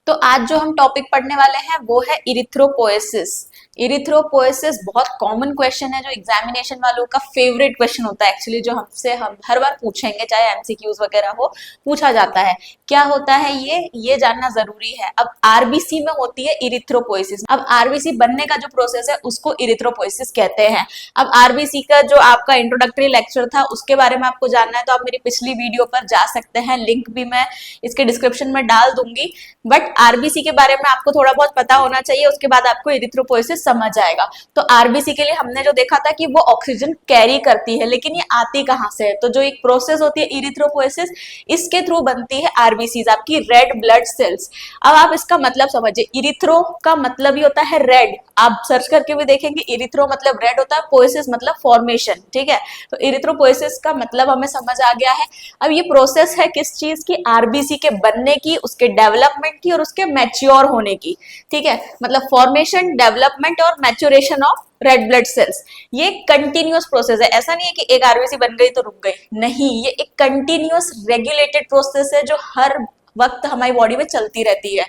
तो आज जो हम टॉपिक पढ़ने वाले हैं वो है इरिथ्रोपोएसिस। इरिथ्रोपोएसिस बहुत कॉमन क्वेश्चन है जो एग्जामिनेशन वालों का फेवरेट क्वेश्चन होता है एक्चुअली, जो हमसे हम हर बार पूछेंगे, चाहे एमसीक्यूज वगैरह हो, पूछा जाता है। क्या होता है ये जानना जरूरी है। अब आरबीसी में होती है इरिथ्रोपोएसिस। अब आरबीसी बनने का जो प्रोसेस है उसको इरिथ्रोपोएसिस कहते हैं। अब आरबीसी का जो आपका इंट्रोडक्टरी लेक्चर था उसके बारे में आपको जानना है तो आप मेरी पिछली वीडियो पर जा सकते हैं, लिंक भी मैं इसके डिस्क्रिप्शन में डाल दूंगी। बट आरबीसी के बारे में आपको थोड़ा बहुत पता होना चाहिए, उसके बाद आपको इरिथ्रोपोएसिस समझ आएगा। तो आरबीसी के लिए हमने जो देखा था कि वो ऑक्सीजन कैरी करती है, लेकिन ये आती कहाँ से है? तो जो एक प्रोसेस होती है इरिथ्रोपोएसिस, इसके थ्रू बनती है आरबीसीज, आपकी रेड ब्लड सेल्स। अब आप इसका मतलब समझिए, इरिथ्रो का मतलब ही होता है रेड। आप सर्च करके भी देखेंगे, इरिथ्रो मतलब रेड होता है, पोएसिस मतलब फॉर्मेशन, ठीक है। तो इरिथ्रोपोएसिस का मतलब हमें समझ आ गया है। अब ये प्रोसेस है किस चीज की? आरबीसी के बनने की, उसके डेवलपमेंट की और उसके मैच्योर होने की, ठीक है। मतलब फॉर्मेशन, डेवलपमेंट और maturation of red blood cells. ये कंटिन्यूअस प्रोसेस है। ऐसा नहीं है कि एक आरबीसी बन गई तो रुक गई, नहीं, ये एक कंटिन्यूअस रेगुलेटेड प्रोसेस है जो हर वक्त हमारी बॉडी में चलती रहती है।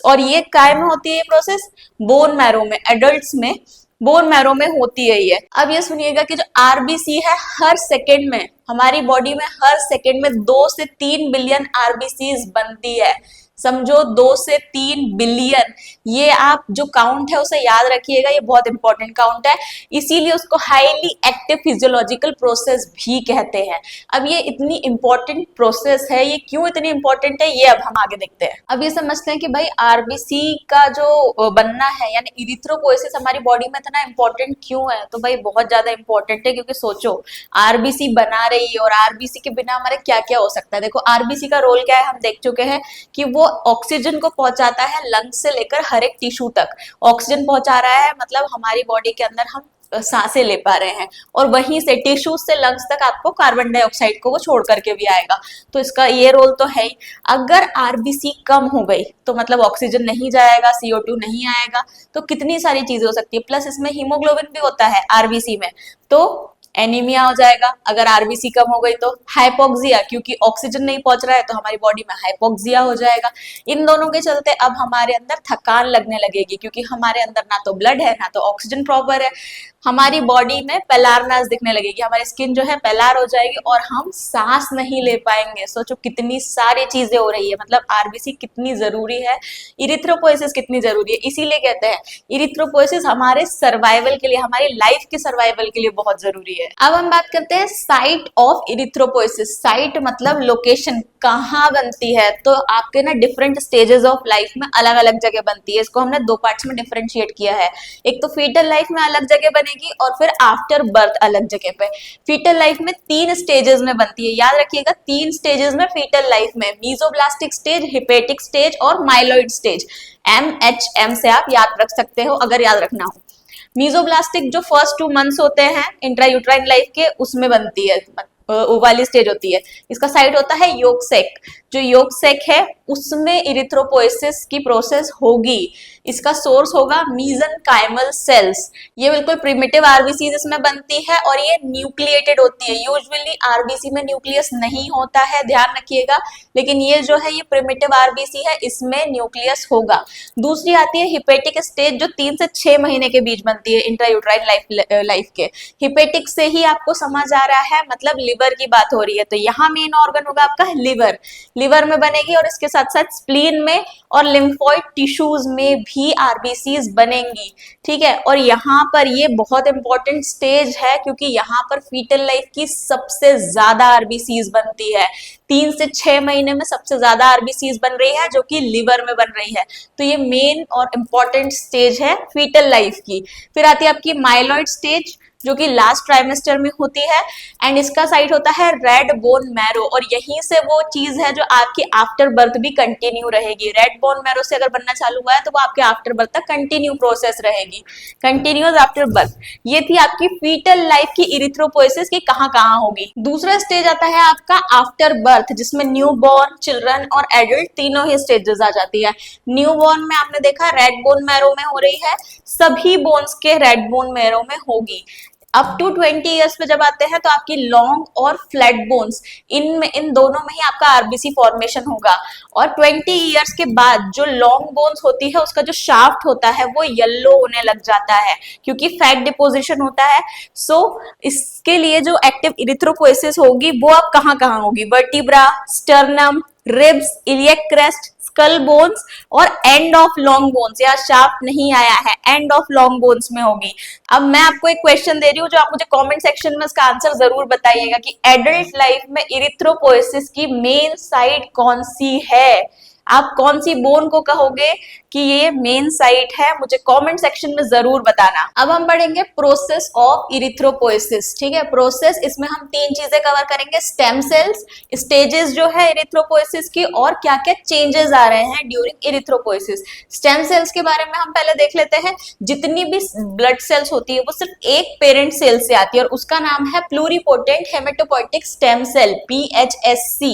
और ये काय में होती है ये प्रोसेस? बोन मैरो में, एडल्ट्स में बोन मैरो में होती है ये। अब ये सुनिएगा कि जो आरबीसी है, हर सेकेंड में हमारी बॉडी में हर सेकेंड में 2 से 3 बिलियन आरबीसीज बनती है। समझो, 2 से 3 बिलियन। ये आप जो काउंट है उसे याद रखिएगा, ये बहुत इंपॉर्टेंट काउंट है। इसीलिए उसको हाईली एक्टिव फिजियोलॉजिकल प्रोसेस भी कहते हैं। अब ये इतनी इंपॉर्टेंट प्रोसेस है, ये क्यों इतनी इंपॉर्टेंट है ये अब हम आगे देखते हैं। अब ये समझते हैं कि भाई आरबीसी का जो बनना है यानी इरिथ्रोपोएसिस हमारी बॉडी में इतना इंपॉर्टेंट क्यों है? तो भाई बहुत ज्यादा इंपॉर्टेंट है, क्योंकि सोचो आरबीसी बना रही है और आरबीसी के बिना हमारे क्या क्या हो सकता है। देखो आरबीसी का रोल क्या है, हम देख चुके हैं कि वो ऑक्सीजन को पहुंचाता है लंग्स से लेकर हर एक टिश्यू तक। ऑक्सीजन पहुंचा रहा है मतलब हमारी बॉडी के अंदर हम सांसें ले पा रहे हैं, और वहीं से टिश्यूज से लंग्स तक आपको कार्बन डाइऑक्साइड को वो छोड़ करके भी आएगा। तो इसका ये रोल तो है ही। अगर आरबीसी कम हो गई तो मतलब ऑक्सीजन नहीं जाएगा, CO2 नहीं आएगा, तो कितनी सारी चीजें हो सकती है। प्लस इसमें हीमोग्लोबिन भी होता है आरबीसी में, तो एनीमिया हो जाएगा। अगर आरबीसी कम हो गई तो हाइपोक्सिया, क्योंकि ऑक्सीजन नहीं पहुंच रहा है तो हमारी बॉडी में हाइपोक्सिया हो जाएगा। इन दोनों के चलते अब हमारे अंदर थकान लगने लगेगी, क्योंकि हमारे अंदर ना तो ब्लड है ना तो ऑक्सीजन प्रॉपर है। हमारी बॉडी में पेलारनेस दिखने लगेगी, हमारी स्किन जो है पेलार हो जाएगी और हम सांस नहीं ले पाएंगे। सोचो कितनी सारी चीजें हो रही है, मतलब आरबीसी कितनी जरूरी है, इरिथ्रोपोएसिस कितनी जरूरी है। इसीलिए कहते हैं इरिथ्रोपोएसिस हमारे सर्वाइवल के लिए, हमारी लाइफ के सर्वाइवल के लिए बहुत जरूरी है। अब हम बात करते हैं साइट ऑफ इरिथ्रोपोएसिस। साइट मतलब लोकेशन, कहाँ बनती है? तो आपके ना डिफरेंट स्टेजेस ऑफ लाइफ में अलग अलग जगह बनती है। इसको हमने 2 पार्ट्स में डिफरेंशिएट किया है। एक तो फीटल लाइफ में अलग जगह बनेगी और फिर आफ्टर बर्थ अलग जगह पे। फीटल लाइफ में 3 स्टेजेस में बनती है, याद रखिएगा 3 स्टेजेस में फीटल लाइफ में, मीजोब्लास्टिक स्टेज, हिपेटिक स्टेज और माइलॉइड स्टेज। MHM से आप याद रख सकते हो अगर याद रखना हो। मीजोब्लास्टिक जो फर्स्ट 2 मंथ्स होते हैं इंट्रायूट्राइन लाइफ के, उसमें बनती है, वो वाली स्टेज होती है। इसका साइड होता है योक सेक। जो योक सेक है उसमें इरिथ्रोपोएसिस की प्रोसेस होगी। इसका सोर्स होगा मीजनकाइमल सेल्स। ये बिल्कुल प्रिमिटिव आरबीसी इसमें बनती है और ये न्यूक्लिएटेड होती है। यूजुअली आरबीसी में न्यूक्लियस नहीं होता है, ध्यान रखिएगा, लेकिन ये जो है ये प्रिमिटिव आरबीसी है, इसमें न्यूक्लियस होगा। दूसरी आती है हिपेटिक स्टेज, जो 3 से 6 महीने के बीच बनती है इंट्रायूट्राइन लाइफ के। हिपेटिक से ही आपको समझ आ रहा है, मतलब लिवर की बात हो रही है, तो यहाँ मेन ऑर्गन होगा आपका लिवर। लिवर में बनेगी और इसके साथ साथ स्प्लीन में और लिम्फोइड टिश्यूज में भी आरबीसीज बनेंगी, ठीक है। और यहाँ पर ये बहुत इंपॉर्टेंट स्टेज है, क्योंकि यहाँ पर फीटल लाइफ की सबसे ज्यादा आरबीसीज बनती है। 3 से 6 महीने में सबसे ज्यादा आरबीसीज बन रही है, जो कि लिवर में बन रही है। तो ये मेन और इम्पॉर्टेंट स्टेज है फीटल लाइफ की। फिर आती है आपकी माइलॉइड स्टेज, जो कि लास्ट ट्राइमेस्टर में होती है, एंड इसका साइट होता है रेड बोन मैरो, और यहीं से वो चीज है जो आपकी आफ्टर बर्थ भी कंटिन्यू रहेगी। रेड बोन मैरो से अगर बनना चालू हुआ है तो वो आपके आफ्टर बर्थ तक कंटिन्यू प्रोसेस रहेगी, कंटिन्यूअस आफ्टर बर्थ। ये थी आपकी फीटल लाइफ की इरिथ्रोपोएसिस की कहाँ कहाँ होगी। दूसरा स्टेज आता है आपका आफ्टर बर्थ, जिसमें न्यू बॉर्न, चिल्ड्रन और एडल्ट तीनों ही स्टेजेस आ जाती है। न्यू बॉर्न में आपने देखा रेड बोन मैरो में हो रही है, सभी बोन्स के रेड बोन मैरो में होगी। अप टू 20 ईयर्स पे जब आते हैं तो आपकी लॉन्ग और फ्लैट बोन्स इन दोनों में ही आपका आरबीसी फॉर्मेशन होगा। और 20 ईयर्स के बाद जो लॉन्ग बोन्स होती है उसका जो शाफ्ट होता है वो येलो होने लग जाता है क्योंकि फैट डिपोजिशन होता है। सो इसके लिए जो एक्टिव इरिथ्रोपोएसिस होगी वो अब कहाँ कहाँ होगी, vertebra, sternum, ribs, iliac crest, skull bones और एंड ऑफ लॉन्ग बोन्स। या शाफ्ट नहीं आया है, एंड ऑफ लॉन्ग बोन्स में होगी। अब मैं आपको एक क्वेश्चन दे रही हूँ जो आप मुझे कमेंट सेक्शन में उसका आंसर जरूर बताइएगा कि एडल्ट लाइफ में इरिथ्रोपोएसिस की मेन साइट कौन सी है। आप कौन सी बोन को कहोगे कि ये मेन साइट है, मुझे कमेंट सेक्शन में जरूर बताना। अब हम पढ़ेंगे प्रोसेस ऑफ इरिथ्रोपोएसिस। ठीक है, प्रोसेस, इसमें हम 3 चीजें कवर करेंगे, स्टेम सेल्स, स्टेजेस जो है इरिथ्रोपोएसिस की, और क्या क्या चेंजेस आ रहे हैं ड्यूरिंग इरिथ्रोपोएसिस। स्टेम सेल्स के बारे में हम पहले देख लेते हैं। जितनी भी ब्लड सेल्स होती है वो सिर्फ एक पेरेंट सेल से आती है और उसका नाम है pluripotent haematopoietic stem cell, PHSC।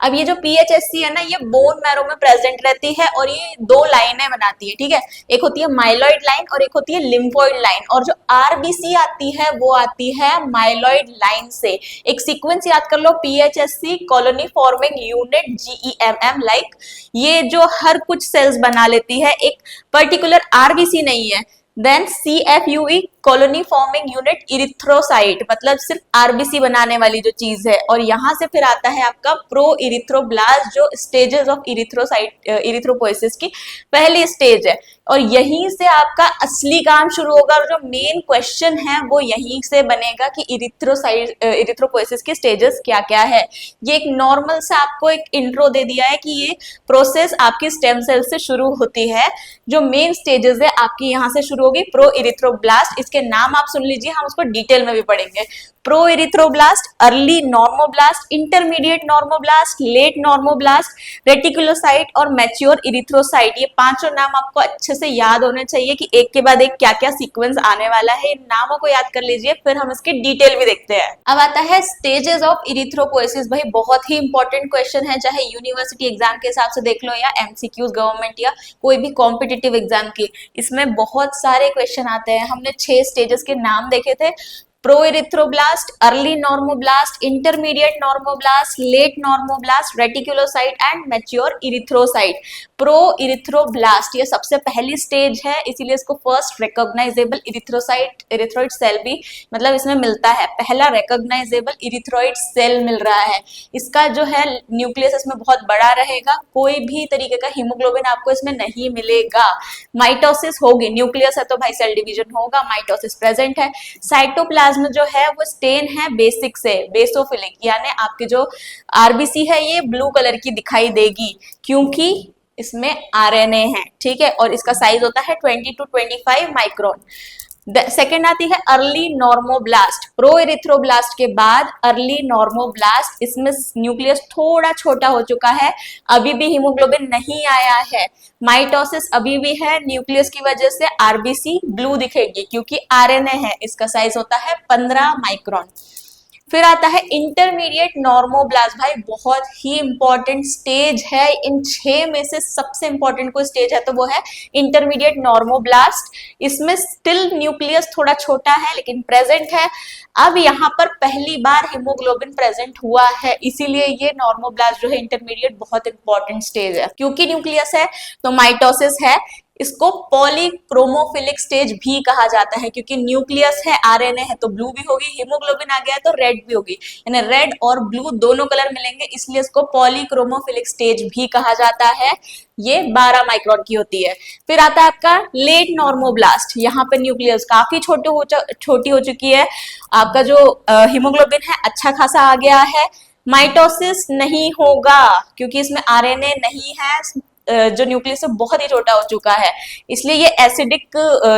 अब ये जो PHSC है ना, ये बोन मैरो में प्रेजेंट रहती है और ये 2 लाइनें बनाती है। ठीक है, एक होती है माइलॉइड लाइन और एक होती है लिम्फोइड लाइन। और जो आरबीसी आती है वो आती है माइलॉइड लाइन से। एक सीक्वेंस याद कर लो, PHSC colony forming unit, GEMM, like ये जो हर कुछ सेल्स बना लेती है, एक पर्टिकुलर आरबीसी नहीं है। Then CFUE colony forming unit erythrocyte, मतलब सिर्फ आरबीसी बनाने वाली जो चीज है। और यहां से फिर आता है आपका प्रो इरिथ्रोब्लास्ट, जो स्टेजेस ऑफ इरिथ्रोपोएसिस की पहली स्टेज है। और यहीं से आपका असली काम शुरू होगा और जो मेन क्वेश्चन है वो यहीं से बनेगा कि इरिथ्रोपोएसिस की स्टेजेस क्या क्या है। ये एक नॉर्मल से आपको एक इंट्रो दे दिया है कि ये प्रोसेस आपकी स्टेम सेल से शुरू होती है। जो मेन स्टेजेस है आपकी यहाँ से शुरू होगी, प्रो इरिथ्रोब्लास्ट, इसके नाम आप सुन लीजिए, हम उसको डिटेल में भी पढ़ेंगे। Proerythroblast, early normoblast, intermediate normoblast, late normoblast, reticulocyte और मैच्योर इरिथ्रोसाइट। ये 5 नाम आपको अच्छे से याद होने चाहिए कि एक के बाद एक क्या क्या सीक्वेंस आने वाला है। इन नामों को याद कर लीजिए, फिर हम इसकी डिटेल भी देखते हैं। अब आता है स्टेजेस ऑफ इरिथ्रोपोएसिस। भाई बहुत ही इंपॉर्टेंट क्वेश्चन है, चाहे यूनिवर्सिटी एग्जाम के हिसाब से देख लो या MCQs गवर्नमेंट या कोई भी कॉम्पिटिटिव एग्जाम की, इसमें बहुत सारे क्वेश्चन आते हैं। हमने 6 स्टेजेस के नाम देखे थे, proerythroblast, early normoblast, intermediate normoblast, late normoblast, reticulocyte and mature erythrocyte. Proerythroblast ये सबसे पहली स्टेज है, इसीलिए इसको फर्स्ट रिकॉग्नाइजेबल इरिथ्रोइड सेल भी मतलब इसमें मिलता है। पहला रिकॉग्नाइजेबल इरिथ्रोइड सेल मिल रहा है। इसका जो है न्यूक्लियस इसमें बहुत बड़ा रहेगा, कोई भी तरीके का हीमोग्लोबिन आपको इसमें नहीं मिलेगा। माइटोसिस होगी, न्यूक्लियस है तो भाई सेल डिवीजन होगा, माइटोसिस प्रेजेंट है। साइटोप्लाज्म जो है वो स्टेन है बेसिक से, बेसोफिलिक, यानी आपके जो आरबीसी है ये ब्लू कलर की दिखाई देगी क्योंकि इसमें आरएनए है। ठीक है, और इसका साइज होता है 20 to 25 माइक्रोन। सेकेंड आती है अर्ली नॉर्मोब्लास्ट। प्रो इरिथ्रोब्लास्ट के बाद अर्ली नॉर्मोब्लास्ट, इसमें न्यूक्लियस थोड़ा छोटा हो चुका है, अभी भी हीमोग्लोबिन नहीं आया है, माइटोसिस अभी भी है, न्यूक्लियस की वजह से आरबीसी ब्लू दिखेगी क्योंकि आरएनए है। इसका साइज होता है 15 माइक्रोन। फिर आता है इंटरमीडिएट नॉर्मोब्लास्ट। भाई बहुत ही इंपॉर्टेंट स्टेज है, इन 6 में से सबसे इंपॉर्टेंट कोई स्टेज है तो वो है इंटरमीडिएट नॉर्मोब्लास्ट। इसमें स्टिल न्यूक्लियस थोड़ा छोटा है लेकिन प्रेजेंट है। अब यहाँ पर पहली बार हीमोग्लोबिन प्रेजेंट हुआ है, इसीलिए ये नॉर्मोब्लास्ट जो है इंटरमीडिएट बहुत इंपॉर्टेंट स्टेज है। क्योंकि न्यूक्लियस है तो माइटोसिस है, इसको पॉलीक्रोमोफिलिक स्टेज भी कहा जाता है क्योंकि न्यूक्लियस है, आरएनए है तो ब्लू भी होगी, हीमोग्लोबिन आ गया है तो रेड भी होगी, यानी रेड और ब्लू दोनों कलर मिलेंगे, इसलिए इसको पॉलीक्रोमोफिलिक स्टेज भी कहा जाता है। ये 12 माइक्रोन की होती है। फिर आता है आपका लेट नॉर्मोब्लास्ट। यहाँ पे न्यूक्लियस काफी छोटी हो चुकी है, आपका जो हीमोग्लोबिन है अच्छा खासा आ गया है, माइटोसिस नहीं होगा क्योंकि इसमें आरएनए नहीं है, जो न्यूक्लियस है बहुत ही छोटा हो चुका है, इसलिए ये एसिडिक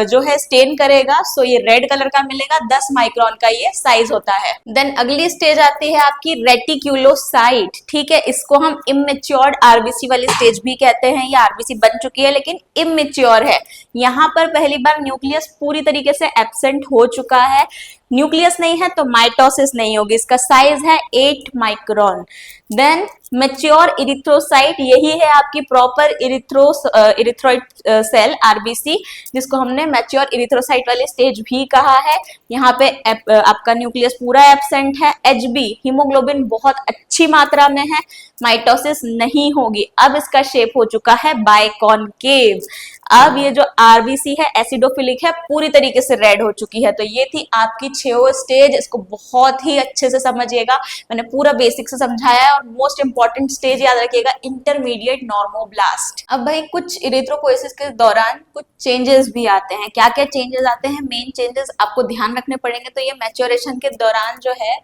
जो है स्टेन करेगा, सो ये रेड कलर का मिलेगा, 10 माइक्रोन का ये साइज होता है। देन अगली स्टेज आती है आपकी रेटिक्यूलोसाइट। ठीक है, इसको हम इमेच्योर्ड आरबीसी वाली स्टेज भी कहते हैं। ये आरबीसी बन चुकी है लेकिन इमेच्योर है। यहाँ पर पहली बार न्यूक्लियस पूरी तरीके से एब्सेंट हो चुका है, न्यूक्लियस नहीं है तो माइटोसिस नहीं होगी, इसका साइज है 8 माइक्रोन। देन मेच्योर इरिथ्रोसाइट, यही है आपकी प्रॉपर इरिथ्रोइड सेल आरबीसी, जिसको हमने मैच्योर इरिथ्रोसाइट वाली स्टेज भी कहा है। यहाँ पे आपका न्यूक्लियस पूरा एब्सेंट है। एचबी, हीमोग्लोबिन बहुत अच्छी मात्रा में है, माइटोसिस नहीं होगी। अब इसका शेप हो चुका है बाइकॉनकेव। अब ये जो आरबीसी है एसिडोफिलिक है, पूरी तरीके से रेड हो चुकी है। तो ये थी आपकी 6 स्टेज, इसको बहुत ही अच्छे से समझिएगा, मैंने पूरा बेसिक से समझाया है। और मोस्ट इंपॉर्टेंट स्टेज याद रखिएगा, इंटरमीडिएट नॉर्मोब्लास्ट। अब भाई कुछ इरिथ्रोपोइसिस के दौरान कुछ चेंजेस भी आते हैं। क्या क्या चेंजेस आते हैं, मेन चेंजेस आपको ध्यान रखने पड़ेंगे। तो ये मैच्योरेशन के दौरान जो है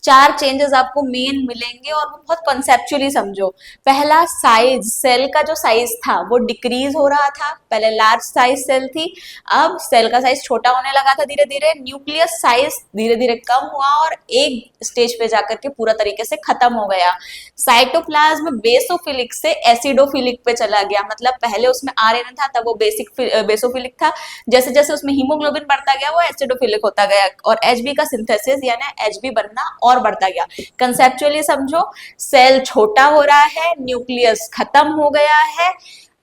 4 चेंजेस आपको मेन मिलेंगे, और वो बहुत कॉन्सेप्चुअली समझो। पहला, साइज, सेल का जो साइज था वो डिक्रीज हो रहा था। पहले लार्ज साइज सेल थी, अब सेल का साइज छोटा होने लगा था धीरे धीरे। न्यूक्लियस साइज धीरे धीरे कम हुआ और एक स्टेज पे जाकर के पूरा तरीके से खत्म हो गया। साइटोप्लाज्म बेसोफिलिक से एसिडोफिलिक पे चला गया, मतलब पहले उसमें आरएनए था तब वो बेसोफिलिक था, जैसे जैसे उसमें हीमोग्लोबिन बढ़ता गया वो एसिडोफिलिक होता गया, और एचबी का सिंथेसिस यानी एचबी बनना और बढ़ता गया। कंसेप्चुअली समझो, सेल छोटा हो रहा है, न्यूक्लियस खत्म हो गया है,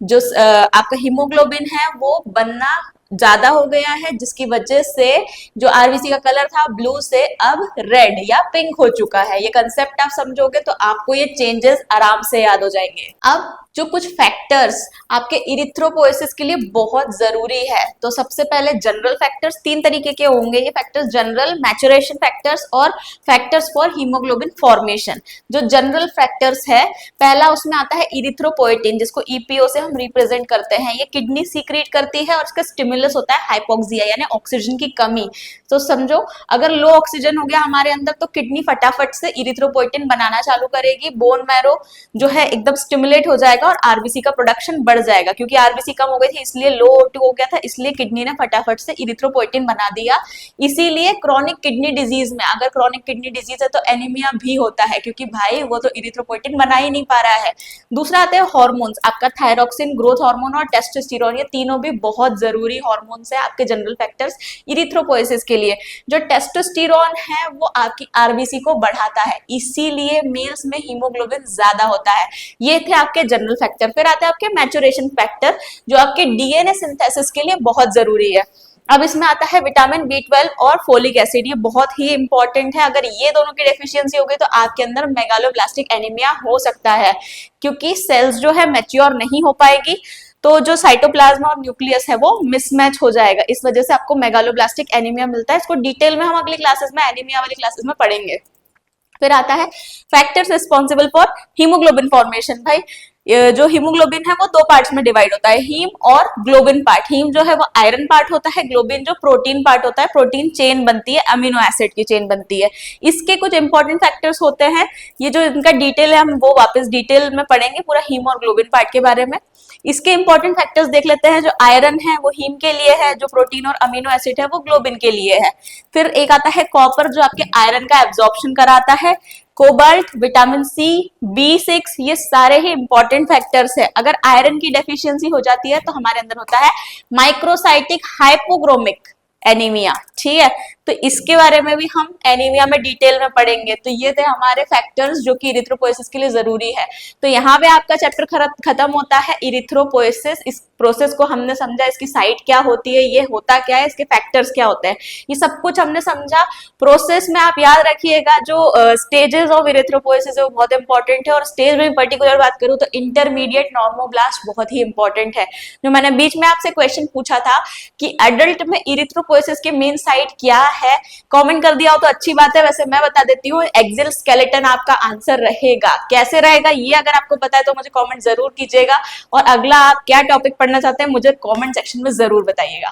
जो आपका हीमोग्लोबिन है वो बनना ज्यादा हो गया है, जिसकी वजह से जो आरबीसी का कलर था ब्लू से अब रेड या पिंक हो चुका है। ये कंसेप्ट आप समझोगे तो आपको ये चेंजेस आराम से याद हो जाएंगे। अब जो कुछ फैक्टर्स आपके इरिथ्रोपोइसिस के लिए बहुत जरूरी है, तो सबसे पहले जनरल फैक्टर्स 3 तरीके के होंगे ये फैक्टर्स, जनरल, मैचुरेशन फैक्टर्स और फैक्टर्स फॉर हीमोग्लोबिन फॉर्मेशन। जो जनरल फैक्टर्स है, पहला उसमें आता है इरिथ्रोपोइटिन, जिसको ईपीओ से हम रिप्रेजेंट करते हैं। ये किडनी सीक्रेट करती है और इसका स्टिमुलस होता है हाइपोक्सिया यानी ऑक्सीजन की कमी। तो समझो, अगर लो ऑक्सीजन हो गया हमारे अंदर तो किडनी फटाफट से इरिथ्रोपोइटिन बनाना चालू करेगी, बोन मैरो जो है एकदम स्टिमुलेट हो जाएगा और आरबीसी का प्रोडक्शन बढ़ जाएगा। क्योंकि आरबीसी कम हो गई थी इसलिए लो O2 हो गया था, इसलिए किडनी ने फटाफट से इरिथ्रोपोइटिन बना दिया। इसीलिए क्रॉनिक किडनी डिजीज में, अगर क्रॉनिक किडनी डिजीज है तो एनीमिया भी होता है, क्योंकि भाई वो तो इरिथ्रोपोइटिन बना ही नहीं पा रहा है। दूसरा आते हैं हार्मोन्स, आपका थायरोक्सिन, ग्रोथ हार्मोन और टेस्टोस्टेरोन, ये तीनों भी बहुत जरूरी हार्मोन्स है आपके जनरल फैक्टर्स इरिथ्रोपोइसिस के लिए। जो टेस्टोस्टेरोन है वो आपकी आरबीसी को बढ़ाता है, इसीलिए मेल्स में हीमोग्लोबिन ज्यादा होता है। ये थे आपके जनरल फैक्टर। फिर आते हैं आपके मैचुरेशन फैक्टर, जो आपके डीएनए सिंथेसिस के लिए बहुत जरूरी है। अब इसमें आता है विटामिन B12 और फोलिक एसिड, ये बहुत ही इंपॉर्टेंट है। अगर ये दोनों की डेफिशिएंसी हो गई तो आपके अंदर मेगालोब्लास्टिक एनीमिया हो सकता है, क्योंकि सेल्स जो है मैच्योर नहीं हो पाएगी, तो जो साइटोप्लाज्मा और न्यूक्लियस है वो मिसमैच हो जाएगा, इस वजह से आपको मेगालोब्लास्टिक एनीमिया मिलता है। इसको डिटेल में हम अगली क्लासेस में, एनीमिया वाली क्लासेस में पढ़ेंगे। फिर आता है factors responsible for haemoglobin formation. भाई जो हीमोग्लोबिन है वो 2 पार्ट्स में डिवाइड होता है, हीम और ग्लोबिन पार्ट। हीम जो है वो आयरन पार्ट होता है, ग्लोबिन जो प्रोटीन पार्ट होता है, प्रोटीन चेन बनती है, अमीनो एसिड की चेन बनती है। इसके कुछ इंपॉर्टेंट फैक्टर्स होते हैं, ये जो इनका डिटेल है हम वो वापस डिटेल में पढ़ेंगे पूरा हीम और ग्लोबिन पार्ट के बारे में। इसके इंपॉर्टेंट फैक्टर्स देख लेते हैं। जो आयरन है वो हीम के लिए है, जो प्रोटीन और अमीनो एसिड है वो ग्लोबिन के लिए है। फिर एक आता है कॉपर, जो आपके आयरन का एब्जॉर्प्शन कराता है। कोबाल्ट, विटामिन सी, B6, ये सारे ही इंपॉर्टेंट फैक्टर्स है। अगर आयरन की डेफिशिएंसी हो जाती है तो हमारे अंदर होता है माइक्रोसाइटिक हाइपोक्रोमिक एनीमिया, ठीक है। तो इसके बारे में भी हम एनीमिया में डिटेल में पढ़ेंगे। तो ये थे हमारे फैक्टर्स जो कि इरिथ्रोपोइसिस के लिए जरूरी है। तो यहाँ पे आपका चैप्टर खत्म होता है इरिथ्रोपोइसिस। इस प्रोसेस को हमने समझा, इसकी साइट क्या होती है, ये होता क्या है, इसके फैक्टर्स क्या होते हैं, ये सब कुछ हमने समझा। प्रोसेस में आप याद रखिएगा जो स्टेजेस ऑफ इरिथ्रोपोइसिस है वो बहुत इंपॉर्टेंट है। और स्टेज में पर्टिकुलर बात करूँ तो इंटरमीडिएट नॉर्मोब्लास्ट बहुत ही इंपॉर्टेंट है। जो मैंने बीच में आपसे क्वेश्चन पूछा था कि एडल्ट में इरिथ्रोपोइसिस के मेन साइट क्या है, कमेंट कर दिया हो तो अच्छी बात है। वैसे मैं बता देती हूँ, एक्सियल स्केलेटन आपका आंसर रहेगा। कैसे रहेगा ये अगर आपको पता है तो मुझे कमेंट जरूर कीजिएगा, और अगला आप क्या टॉपिक पढ़ना चाहते हैं मुझे कमेंट सेक्शन में जरूर बताइएगा।